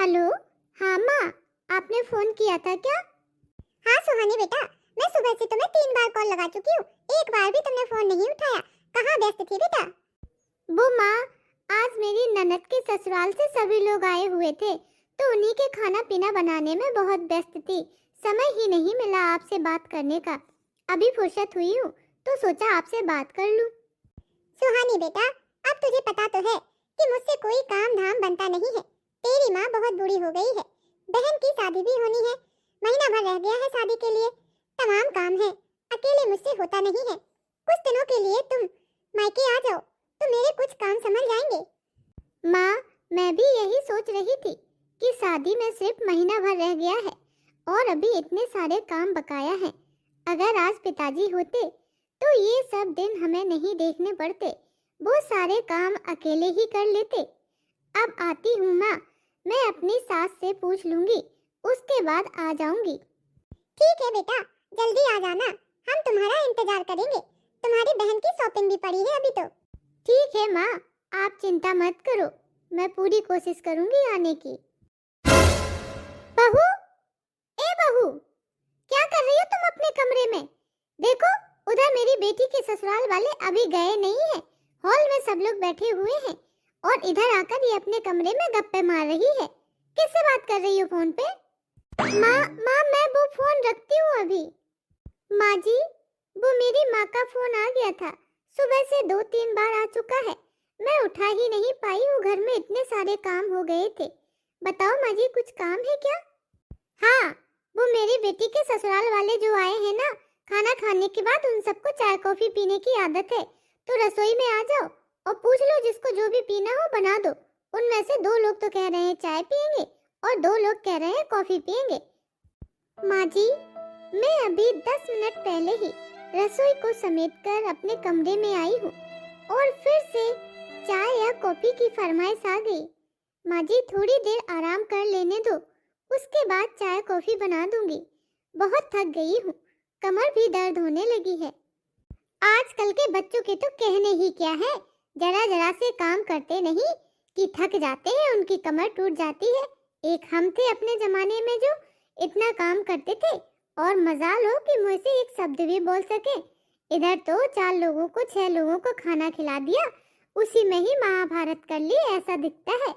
Hello. हाँ माँ, आपने फोन किया था क्या? हाँ सुहानी बेटा, मैं सुबह से तुम्हें 3 बार कॉल लगा चुकी हूँ, एक बार भी तुमने फोन नहीं उठाया। कहाँ व्यस्त थी बेटा? वो माँ, आज मेरी ननद के ससुराल से सभी लोग आए हुए थे, तो उन्हीं के खाना पीना बनाने में बहुत व्यस्त थी। समय ही नहीं मिला आपसे बात करने का। अभी फुर्सत हुई हूँ तो सोचा आपसे बात कर लूँ। सुहानी बेटा, अब तुझे पता तो है कि मुझसे कोई काम धाम बनता नहीं है। तेरी माँ बहुत बूढ़ी हो गई है, बहन की शादी भी होनी है, महीना भर रह गया है शादी के लिए। तमाम काम है, अकेले मुझसे होता नहीं है। कुछ दिनों के लिए तुम मायके आ जाओ तो मेरे कुछ काम समझ जाएंगे। माँ, मैं भी यही सोच रही थी कि शादी में सिर्फ महीना भर रह गया है और अभी इतने सारे काम बकाया हैं। अगर आज पिताजी होते तो ये सब दिन हमें नहीं देखने पड़ते, वो सारे काम अकेले ही कर लेते। अब आती हूँ माँ, मैं अपनी सास से पूछ लूंगी, उसके बाद आ जाऊंगी। ठीक है बेटा, जल्दी आ जाना, हम तुम्हारा इंतजार करेंगे। तुम्हारी बहन की शॉपिंग भी पड़ी है अभी तो। ठीक है माँ, आप चिंता मत करो, मैं पूरी कोशिश करूंगी आने की। बहू, ए बहू, क्या कर रही हो तुम अपने कमरे में? देखो, उधर मेरी बेटी के ससुराल वाले अभी गए नहीं हैं। हॉल में सब लोग बैठे हुए हैं और इधर आकर ये अपने कमरे में गप्पे मार रही है। किससे बात कर रही हो फोन पे? माँ मैं वो फोन रखती हूँ अभी। माँ जी, वो मेरी माँ का फोन आ गया था, सुबह से 2-3 बार आ चुका है। मैं उठा ही नहीं पाई हूँ, घर में इतने सारे काम हो गए थे। बताओ माँ जी, कुछ काम है क्या? हाँ, वो मेरी बेटी के ससुराल वाले जो आए हैं ना, खाना खाने के बाद उन सबको चाय कॉफी पीने की आदत है, तो रसोई में आ जाओ और पूछ लो, जिसको जो भी पीना हो बना दो। उनमें से 2 लोग तो कह रहे हैं चाय पियेंगे और 2 लोग कह रहे हैं कॉफी पियेंगे। माँ जी, मैं अभी 10 मिनट पहले ही रसोई को समेटकर अपने कमरे में आई हूँ और फिर से चाय या कॉफी की फरमाइश आ गई। माँ जी, थोड़ी देर आराम कर लेने दो, उसके बाद चाय कॉफी बना दूंगी। बहुत थक गई हूँ, कमर भी दर्द होने लगी है। आजकल के बच्चों के तो कहने ही क्या है, जरा जरा से काम करते नहीं कि थक जाते हैं, उनकी कमर टूट जाती है। एक हम थे अपने जमाने में जो इतना काम करते थे और मजाल हो कि मुंह से एक शब्द भी बोल सके। इधर तो 4 लोगों को 6 लोगों को खाना खिला दिया, उसी में ही महाभारत कर ली, ऐसा दिखता है।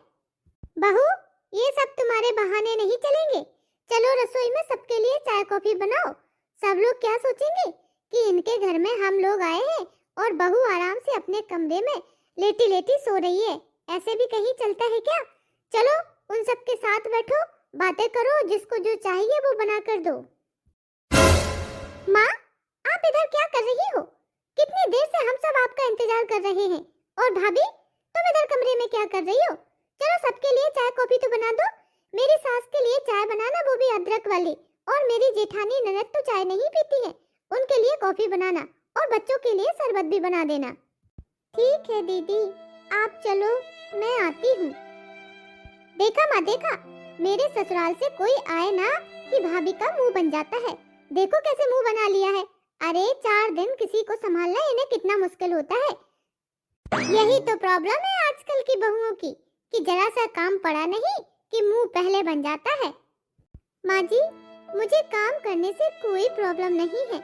बहू, ये सब तुम्हारे बहाने नहीं चलेंगे। चलो रसोई में सबके लिए चाय कॉफी बनाओ। सब लोग क्या सोचेंगे कि इनके घर में हम लोग आए हैं और बहू आराम से अपने कमरे में लेटी लेटी सो रही है, ऐसे भी कहीं चलता है क्या? चलो उन सबके साथ बैठो, बातें करो, जिसको जो चाहिए वो बना कर दो। माँ, आप इधर क्या कर रही हो? कितनी देर से हम सब आपका इंतजार कर रहे हैं। और भाभी, तुम इधर कमरे में क्या कर रही हो? चलो सबके लिए चाय कॉफी तो बना दो। मेरी सास के लिए चाय बनाना, वो भी अदरक वाली। और मेरी जेठानी ननद तो चाय नहीं पीती है, उनके लिए कॉफी बनाना और बच्चों के लिए शरबत भी बना देना। ठीक है दीदी, आप चलो, मैं आती हूँ। देखा माँ, देखा, मेरे ससुराल से कोई आए ना कि भाभी का मुंह बन जाता है। देखो कैसे मुंह बना लिया है। अरे 4 दिन किसी को संभालना इन्हें कितना मुश्किल होता है। यही तो प्रॉब्लम है आजकल की बहुओं की, कि जरा सा काम पड़ा नहीं कि मुंह पहले बन जाता है। माँ जी, मुझे काम करने से कोई प्रॉब्लम नहीं है।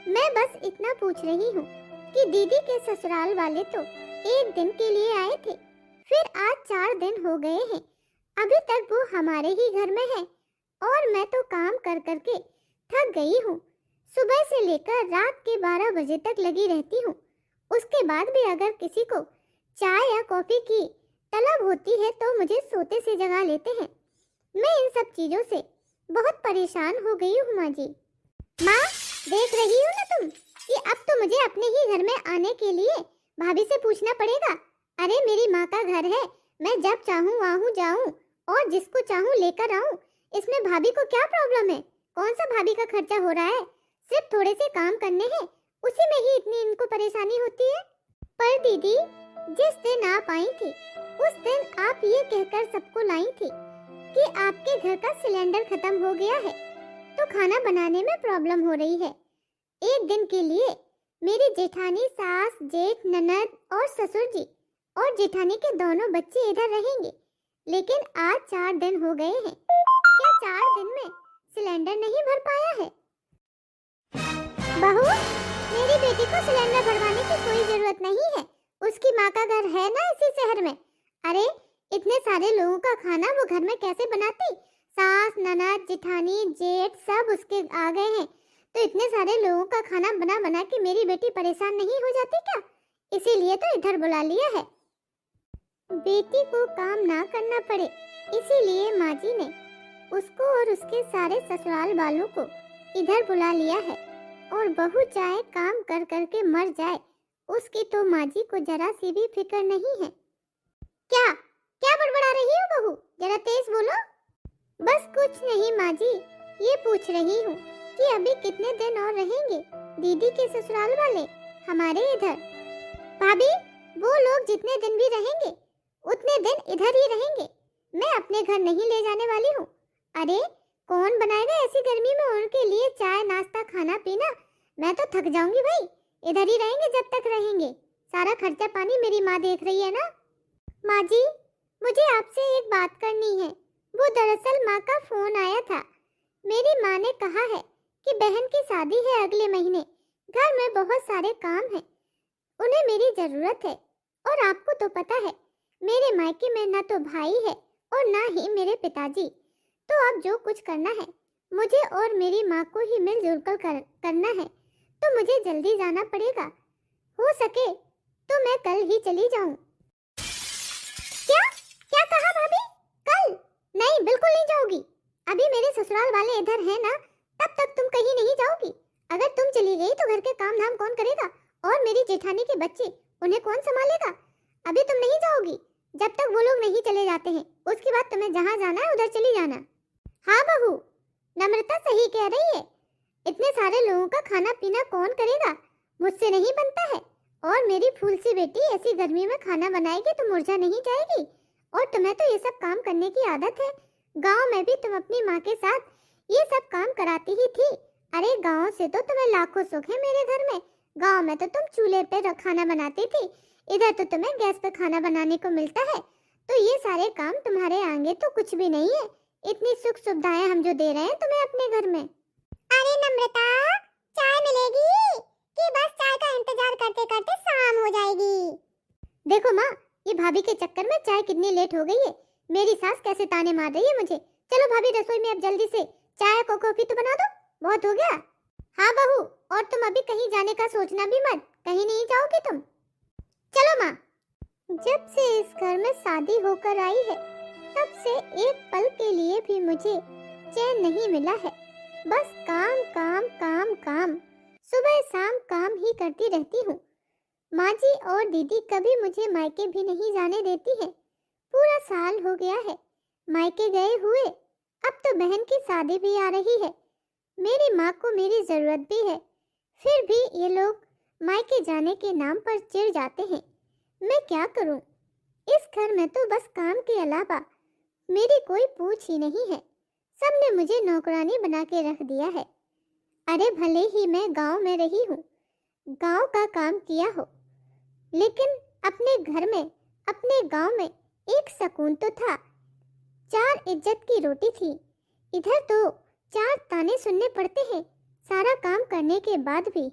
मैं बस इतना पूछ रही हूँ कि दीदी के ससुराल वाले तो 1 दिन के लिए आए थे, फिर आज 4 दिन हो गए हैं, अभी तक वो हमारे ही घर में है और मैं तो काम कर करके थक गई हूँ। सुबह से लेकर रात के 12 बजे तक लगी रहती हूँ। उसके बाद भी अगर किसी को चाय या कॉफी की तलब होती है तो मुझे सोते से जगा लेते हैं। मैं इन सब चीजों से बहुत परेशान हो गई हूँ माँ जी। माँ, देख रही हो ना तुम कि अब तो मुझे अपने ही घर में आने के लिए भाभी से पूछना पड़ेगा। अरे मेरी माँ का घर है, मैं जब चाहूँ आहूँ जाऊँ और जिसको चाहूँ लेकर आऊँ। इसमें भाभी को क्या प्रॉब्लम है? कौन सा भाभी का खर्चा हो रहा है? सिर्फ थोड़े से काम करने हैं, उसी में ही इतनी इनको परेशानी होती है। पर दीदी, जिस दिन आप आई थी उस दिन आप ये कहकर सबको लाई थी कि आपके घर का सिलेंडर खत्म हो गया है तो खाना बनाने में प्रॉब्लम हो रही है। 1 दिन के लिए मेरी जेठानी, सास, जेठ, ननद और ससुर जी और जेठानी के दोनों बच्चे इधर रहेंगे। लेकिन आज 4 दिन हो गए हैं। क्या 4 दिन में सिलेंडर नहीं भर पाया है? बहू, मेरी बेटी को सिलेंडर भरवाने की कोई जरूरत नहीं है। उसकी माँ का घर है ना इसी शहर में। अरे इतने सारे लोगों का खाना वो घर में कैसे बनाती? सास, ननद, जिठानी, जेठ सब उसके आ गए हैं, तो इतने सारे लोगों का खाना बना बना के मेरी बेटी परेशान नहीं हो जाती क्या? इसीलिए तो इधर बुला लिया है। बेटी को काम ना करना पड़े, इसीलिए माँ जी ने उसको और उसके सारे ससुराल वालों को इधर बुला लिया है। और बहू चाहे काम कर कर के मर जाए, उसकी तो माँ जी को जरा सी भी फिक्र नहीं है। क्या क्या बड़बड़ा रही हो बहू? जरा तेज बोलो। बस कुछ नहीं माँ जी, ये पूछ रही हूँ कि अभी कितने दिन और रहेंगे दीदी के ससुराल वाले हमारे इधर? भाभी, वो लोग जितने दिन भी रहेंगे उतने दिन इधर ही रहेंगे। मैं अपने घर नहीं ले जाने वाली हूँ। अरे कौन बनाएगा ऐसी गर्मी में उनके लिए चाय नाश्ता खाना पीना? मैं तो थक जाऊंगी भाई। इधर ही रहेंगे जब तक रहेंगे। सारा खर्चा पानी मेरी माँ देख रही है ना। माँ जी, मुझे आपसे एक बात करनी है। वो दरअसल माँ का फोन आया था। मेरी माँ ने कहा है कि बहन की शादी है अगले महीने, घर में बहुत सारे काम हैं, उन्हें मेरी जरूरत है। और आपको तो पता है मेरे मायके में ना तो भाई है और ना ही मेरे पिताजी। तो अब जो कुछ करना है मुझे और मेरी माँ को ही मिलजुल कर करना है, तो मुझे जल्दी जाना पड़ेगा। हो सके तो मैं कल ही चली जाऊं। क्या क्या कहा भाभी? कल? नहीं, बिल्कुल नहीं जाओगी। अभी मेरे ससुराल वाले इधर हैं ना, तब तक तुम कहीं नहीं जाओगी। अगर तुम चली गई तो घर के काम धाम कौन करेगा? और मेरी जेठानी के बच्चे, उन्हें कौन संभालेगा? अभी तुम नहीं जाओगी जब तक वो लोग नहीं चले जाते हैं। उसके बाद तुम्हें जहाँ जाना है उधर चली जाना। हाँ बहू, नम्रता सही कह रही है। इतने सारे लोगों का खाना पीना कौन करेगा? मुझसे नहीं बनता है। और मेरी फूल सी बेटी ऐसी गर्मी में खाना बनाएगी तो मुरझा नहीं जाएगी। और तुम्हें तो ये सब काम करने की आदत है। गांव में भी तुम अपनी माँ के साथ ये सब काम कराती ही थी। अरे गांव से तो तुम्हें लाखों सुख है मेरे घर में। गांव में तो तुम चूल्हे पे खाना बनाती थी, इधर तो तुम्हें गैस पे खाना बनाने को मिलता है। तो ये सारे काम तुम्हारे आगे तो कुछ भी नहीं है। इतनी सुख सुविधाएं हम जो दे रहे हैं तुम्हें अपने घर में। अरे नम्रता, चाय मिलेगी कि बस चाय का इंतजार करते करते शाम हो जाएगी? देखो माँ, ये भाभी के चक्कर में चाय कितनी लेट हो गई है। मेरी सास कैसे ताने मार रही है मुझे। चलो भाभी, रसोई में अब जल्दी से चाय को कॉफी तो बना दो, बहुत हो गया। हाँ बहू, और तुम अभी कहीं जाने का सोचना भी मत। कहीं नहीं जाओगी तुम। चलो माँ। जब से इस घर में शादी होकर आई है तब से एक पल के लिए भी मुझे चैन नहीं मिला है। बस काम काम काम काम, सुबह शाम काम ही करती रहती हूँ। माँ जी और दीदी कभी मुझे मायके भी नहीं जाने देती है। पूरा साल हो गया है मायके गए हुए। अब तो बहन की शादी भी आ रही है। मेरी माँ को मेरी जरूरत भी है, फिर भी ये लोग मायके जाने के नाम पर चिढ़ जाते हैं। मैं क्या करूं? इस घर में तो बस काम के अलावा मेरी कोई पूछ ही नहीं है। सबने मुझे नौकरानी बना के रख दिया है। अरे भले ही मैं गांव में रही हूँ, गांव का काम किया हो, लेकिन अपने घर में अपने गांव में एक सुकून तो था। 4 इज्जत की रोटी थी। इधर तो 4 ताने सुनने पड़ते हैं सारा काम करने के बाद भी।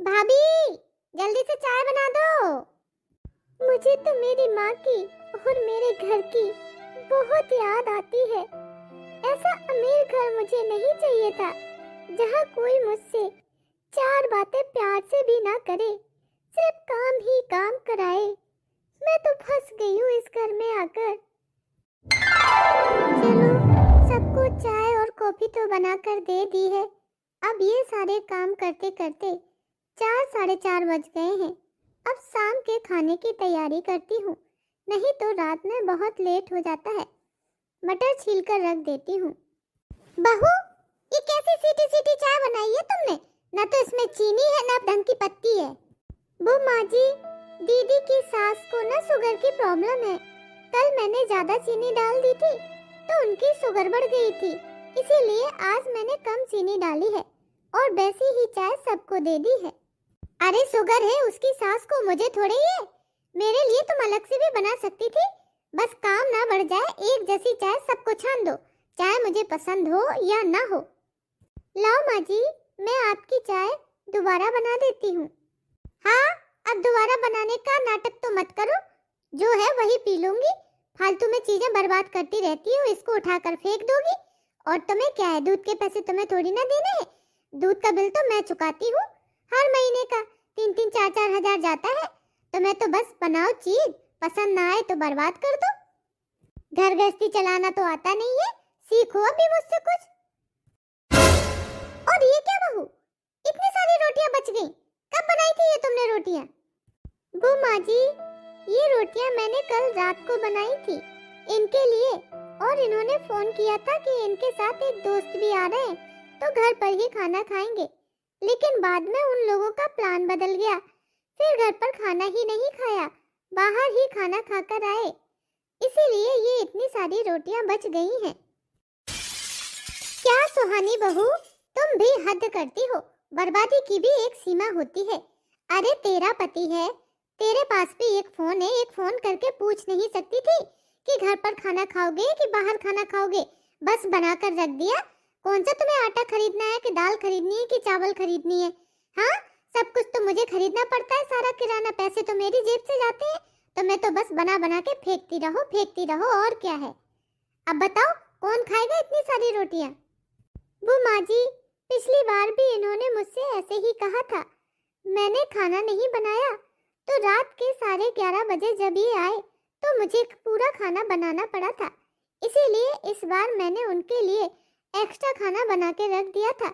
भाभी, जल्दी से चाय बना दो। मुझे तो मेरी माँ की और मेरे घर की बहुत याद आती है। ऐसा अमीर घर मुझे नहीं चाहिए था जहाँ कोई मुझसे 4 बातें प्यार से भी ना करे, सिर्फ काम ही काम कराए। मैं तो फंस गई हूँ इस घर में आकर। चलो, सबको चाय और कॉफी तो बनाकर दे दी है। अब ये सारे काम करते करते 4 साढ़े 4 बज गए हैं। अब शाम के खाने की तैयारी करती हूँ, नहीं तो रात में बहुत लेट हो जाता है। मटर छील कर रख देती हूँ। बहू, ये कैसी सीटी सीटी चाय बनाई है तुमने? ना तो इसमें चीनी है ना ढंग की पत्ती है। वो माँ जी, दीदी की सास को ना शुगर की प्रॉब्लम है। कल मैंने ज्यादा चीनी डाल दी थी तो उनकी शुगर बढ़ गई थी, इसीलिए आज मैंने कम चीनी डाली है और वैसी ही चाय सबको दे दी है। अरे शुगर है उसकी सास को, मुझे थोड़े ही है। मेरे लिए तुम अलग से भी बना सकती थी। बस काम ना बढ़ जाए, एक जैसी चाय सबको छान दो, चाहे मुझे पसंद हो या ना हो। लाओ माँ जी, मैं आपकी चाय दोबारा बना देती हूँ। हाँ, अब दोबारा बनाने का नाटक तो मत करो, जो है वही पी लूंगी। फालतू में चीजें बर्बाद करती रहती हो, इसको उठाकर फेंक दोगी। और तुम्हें क्या है, दूध के पैसे तुम्हें थोड़ी ना देने हैं। दूध का बिल तो मैं चुकाती हूँ, हर महीने का 3-3 4-4 हजार जाता है। तुम्हें तो बस बनाओ चीज, पसंद ना आए तो बर्बाद कर दो। घर गृहस्थी चलाना तो आता नहीं है, सीखो अभी मुझसे कुछ। और ये क्या बहू, इतनी सारी रोटियां बच गई, कब बनाई थी ये तुमने रोटियां? वो माँ जी, ये रोटियां मैंने कल रात को बनाई थी इनके लिए, और इन्होंने फोन किया था कि इनके साथ एक दोस्त भी आ रहे हैं, तो घर पर ही खाना खाएंगे। लेकिन बाद में उन लोगों का प्लान बदल गया, फिर घर पर खाना ही नहीं खाया, बाहर ही खाना खाकर आए, इसीलिए ये इतनी सारी रोटियां बच गई हैं। क्या सुहानी बहू, तुम भी हद करती हो, बर्बादी की भी एक सीमा होती है। अरे तेरा पति है, तेरे पास भी एक फोन है, एक फोन करके पूछ नहीं सकती थी कि घर पर खाना खाओगे कि बाहर खाना खाओगे? बस बनाकर रख दिया। कौन सा तुम्हें आटा खरीदना है कि दाल खरीदनी है कि चावल खरीदनी है? हाँ, सब कुछ तो मुझे खरीदना पड़ता है, सारा किराना पैसे तो मेरी जेब से जाते हैं। तुम्हें तो बस बना बना के फेंकती रहो, और क्या है। अब बताओ कौन खाएगा इतनी सारी रोटियां? वो माँ जी, पिछली बार भी इन्होंने मुझसे ऐसे ही कहा था, मैंने खाना नहीं बनाया, तो रात के 11:30 बजे जब ये आए तो मुझे पूरा खाना बनाना पड़ा था। इसीलिए इस बार मैंने उनके लिए एक्स्ट्रा खाना बना के रख दिया था,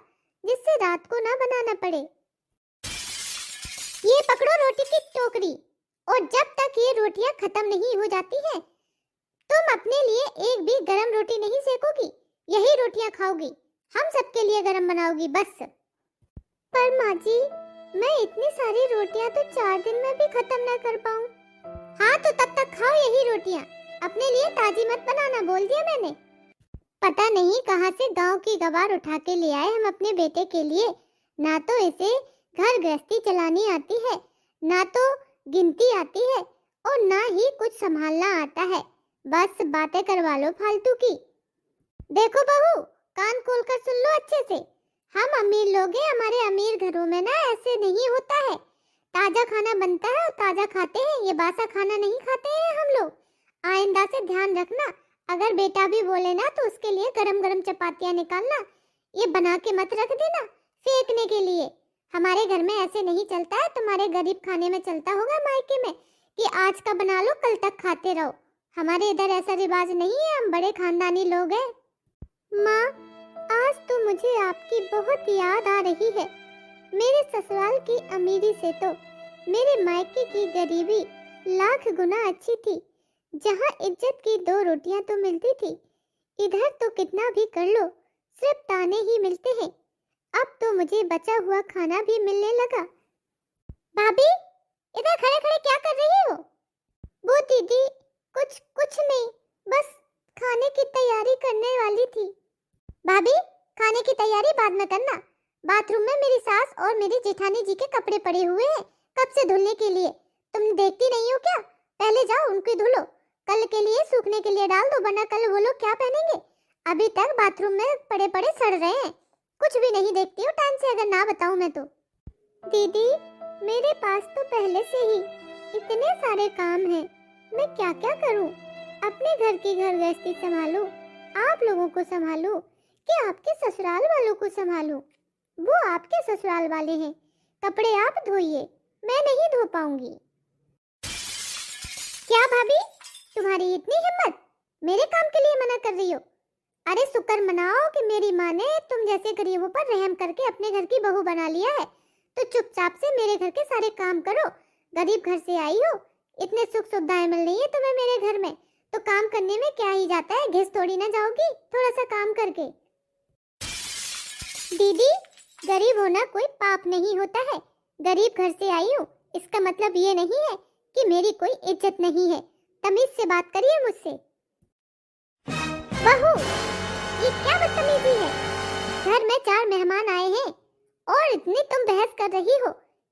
जिससे रात को ना बनाना पड़े। ये पकड़ो रोटी की टोकरी, और जब तक ये रोटियां खत्म नहीं हो जाती हैं, तुम अपने लिए एक भी गरम रोटी नहीं सेकोगी, यही रोटियां खाओगी, हम सबके लिए गरम बनाओगी बस। पर माँ जी, मैं इतनी सारी रोटियां तो 4 दिन में भी खत्म ना कर पाऊं। हाँ, तो तब तक खाओ यही रोटियां, अपने लिए ताजी मत बनाना, बोल दिया मैंने। पता नहीं कहाँ से गांव की गवार उठा के ले आए हम अपने बेटे के लिए। ना तो इसे घर गृहस्थी चलानी आती है, ना तो गिनती आती है, और ना ही कुछ संभालना आता है। बस बातें करवा लो फालतू की। देखो बहू, कान खोलकर सुन लो अच्छे से। हम अमीर लोग हैं, हमारे अमीर घरों में ना ऐसे नहीं होता है। ताजा खाना बनता है और ताजा खाते हैं, ये बासा खाना नहीं खाते हैं हम लोग। आइंदा से ध्यान रखना, अगर बेटा भी बोले ना तो उसके लिए गरम गरम चपातियां निकालना, ये बना के मत रख देना फेंकने के लिए। हमारे घर में ऐसे नहीं चलता है, तुम्हारे गरीब खाने में चलता होगा मायके में कि आज का बना लो कल तक खाते रहो। हमारे इधर ऐसा रिवाज नहीं है, हम बड़े खानदानी लोग हैं। माँ, आज तो मुझे आपकी बहुत याद आ रही है। मेरे ससुराल की अमीरी से तो मेरे मायके की गरीबी लाख गुना अच्छी थी। जहाँ इज्जत की 2 रोटियां तो मिलती थी, इधर तो कितना भी कर लो सिर्फ ताने ही मिलते हैं। अब तो मुझे बचा हुआ खाना भी मिलने लगा। भाभी, इधर खड़े खड़े क्या कर रही हो? वो दीदी, कुछ नहीं, बस खाने की तैयारी करने वाली थी। भाभी, खाने की तैयारी बाद में करना, बाथरूम में मेरी सास और मेरी जेठानी जी के कपड़े पड़े हुए हैं कब से धुलने के लिए। तुम देखती नहीं हो क्या? पहले जाओ उनको धुलो, कल के लिए सूखने के लिए डाल दो, वरना कल वो लोग क्या पहनेंगे। अभी तक बाथरूम में पड़े पड़े सड़ रहे हैं। कुछ भी नहीं देखती हो टाइम से, अगर ना बताऊं मैं तो। दीदी, मेरे पास तो पहले से ही इतने सारे काम हैं, मैं क्या क्या करूं? अपने घर की घर गृहस्थी संभालूं, आप लोगों को संभालूं कि आपके ससुराल वालों को संभालूं? वो आपके ससुराल वाले हैं, कपड़े आप धोइए, मैं नहीं धो पाऊंगी। क्या भाभी, तुम्हारी इतनी हिम्मत, मेरे काम के लिए मना कर रही हो? अरे शुक्र मनाओ कि मेरी माँ ने तुम जैसे गरीबों पर रहम करके अपने घर की बहू बना लिया है। तो चुपचाप से मेरे घर के सारे काम करो, गरीब घर से आई हो, इतने सुख सुविधाएं मिल रही है तुम्हें मेरे घर में, तो काम करने में क्या ही जाता है, घिस थोड़ी ना जाओगी थोड़ा सा काम करके। दीदी, गरीब होना कोई पाप नहीं होता है। गरीब घर से आई हूँ, इसका मतलब ये नहीं है कि मेरी कोई इज्जत नहीं है। तमीज से बात करिए मुझसे। बहू, ये क्या बदतमीजी है? घर में 4 मेहमान आए हैं और इतनी तुम बहस कर रही हो,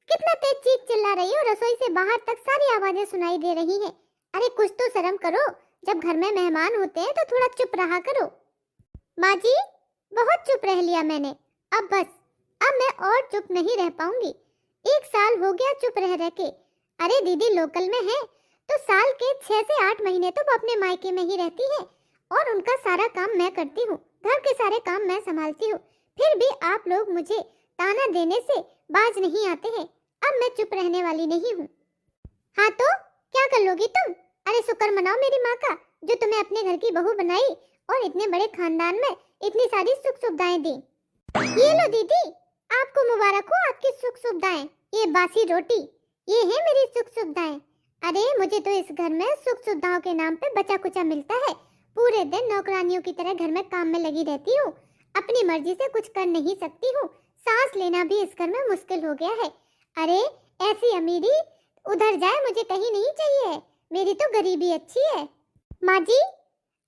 कितना तेज चीख चिल्ला रही हो, रसोई से बाहर तक सारी आवाजें सुनाई दे रही हैं। अरे कुछ तो शर्म करो, जब घर में मेहमान होते हैं तो थोड़ा चुप रहा करो। माँ जी, बहुत चुप रह लिया मैंने, अब बस, अब मैं और चुप नहीं रह पाऊंगी। 1 साल हो गया चुप रह रह के। अरे दीदी लोकल में है तो साल के 6 से 8 महीने तो वो अपने मायके में ही रहती है और उनका सारा काम मैं करती हूँ, घर के सारे काम मैं संभालती हूँ। फिर भी आप लोग मुझे ताना देने से बाज नहीं आते हैं। अब मैं चुप रहने वाली नहीं हूँ। हाँ तो क्या कर लोगी तुम? अरे शुक्र मनाओ मेरी माँ का, जो तुम्हें अपने घर की बहू बनाई और इतने बड़े खानदान में इतनी सारी सुख सुविधाएं दी। ये लो दीदी, आपको मुबारक हो आपकी सुख सुविधाएं। ये बासी रोटी, ये है मेरी सुख सुविधाएं। अरे मुझे तो इस घर में सुख सुविधाओं के नाम पे बचा कुचा मिलता है। पूरे दिन नौकरानियों की तरह घर में काम में लगी रहती हूँ, अपनी मर्जी से कुछ कर नहीं सकती हूँ। सांस लेना भी इस घर में मुश्किल हो गया है। अरे ऐसी अमीरी उधर जाए मुझे कहीं नहीं चाहिए, मेरी तो गरीबी अच्छी है। माँ जी,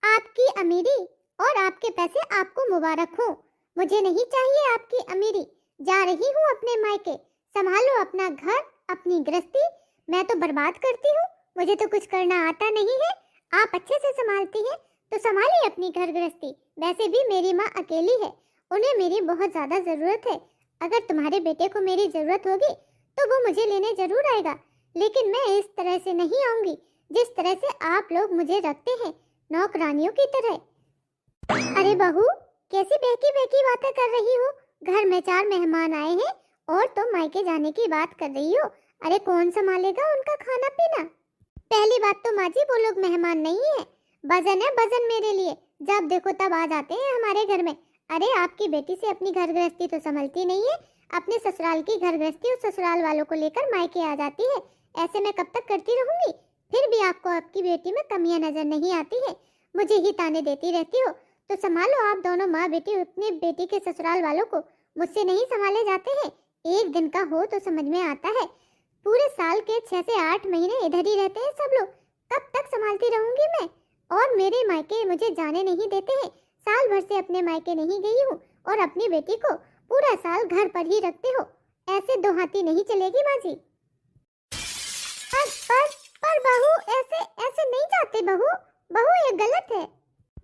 आपकी अमीरी और आपके पैसे आपको मुबारक हो। मुझे नहीं चाहिए आपकी अमीरी। जा रही हूँ अपने मायके, संभालो अपना घर, अपनी गृहस्थी। मैं तो बर्बाद करती हूँ, मुझे तो कुछ करना आता नहीं है। आप अच्छे से संभालती हैं तो संभालिए अपनी घर गृहस्थी। वैसे भी मेरी माँ अकेली है, उन्हें मेरी बहुत ज्यादा जरूरत है। अगर तुम्हारे बेटे को मेरी जरूरत होगी तो वो मुझे लेने जरूर आएगा, लेकिन मैं इस तरह से नहीं आऊंगी जिस तरह से आप लोग मुझे रखते हैं, नौकरानियों की तरह। अरे बहू, कैसी बहकी बहकी बातें कर रही हो? घर में 4 मेहमान आए हैं और तुम मायके जाने की बात कर रही हो। अरे कौन संभालेगा उनका खाना पीना? पहली बात तो माँ जी वो लोग मेहमान नहीं है, वजन है वजन मेरे लिए। जब देखो तब आ जाते हैं हमारे घर में। अरे आपकी बेटी से अपनी घर गृहस्थी तो संभलती नहीं है, अपने ससुराल की घर गृहस्थी और ससुराल वालों को लेकर मायके आ जाती है। ऐसे मैं कब तक करती रहूंगी? फिर भी आपको आपकी बेटी में कमियां नजर नहीं आती है, मुझे ही ताने देती रहती हो। तो संभालो आप दोनों माँ बेटी अपनी बेटी के ससुराल वालों को, मुझसे नहीं संभाले जाते हैं। एक दिन का हो तो समझ में आता है, पूरे साल के 6 से 8 महीने इधर ही रहते हैं सब लोग। कब तक संभालती रहूंगी मैं? और मेरे मायके मुझे जाने नहीं देते हैं। साल भर से अपने मायके नहीं गई हूँ और अपनी बेटी को पूरा साल घर पर ही रखते हो। ऐसे दो हाथी नहीं चलेगी माँ जी। पर बहू, ऐसे ऐसे नहीं जाते बहू, बहू ये गलत है।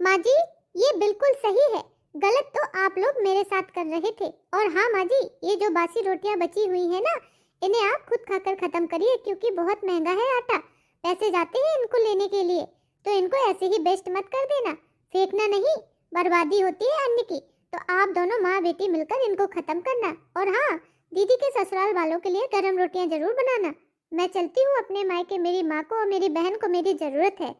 माँ जी ये बिल्कुल सही है, गलत तो आप लोग मेरे साथ कर रहे थे। और हाँ माँ जी, ये जो बासी रोटियां बची हुई है ना, इन्हें आप खुद खाकर खत्म करिए, क्योंकि बहुत महंगा है आटा। पैसे जाते हैं इनको लेने के लिए, तो इनको ऐसे ही वेस्ट मत कर देना, फेंकना नहीं, बर्बादी होती है अन्न की। तो आप दोनों माँ बेटी मिलकर इनको खत्म करना। और हाँ, दीदी के ससुराल वालों के लिए गरम रोटियां जरूर बनाना। मैं चलती हूँ अपने मायके, मेरी माँ को और मेरी बहन को मेरी जरूरत है।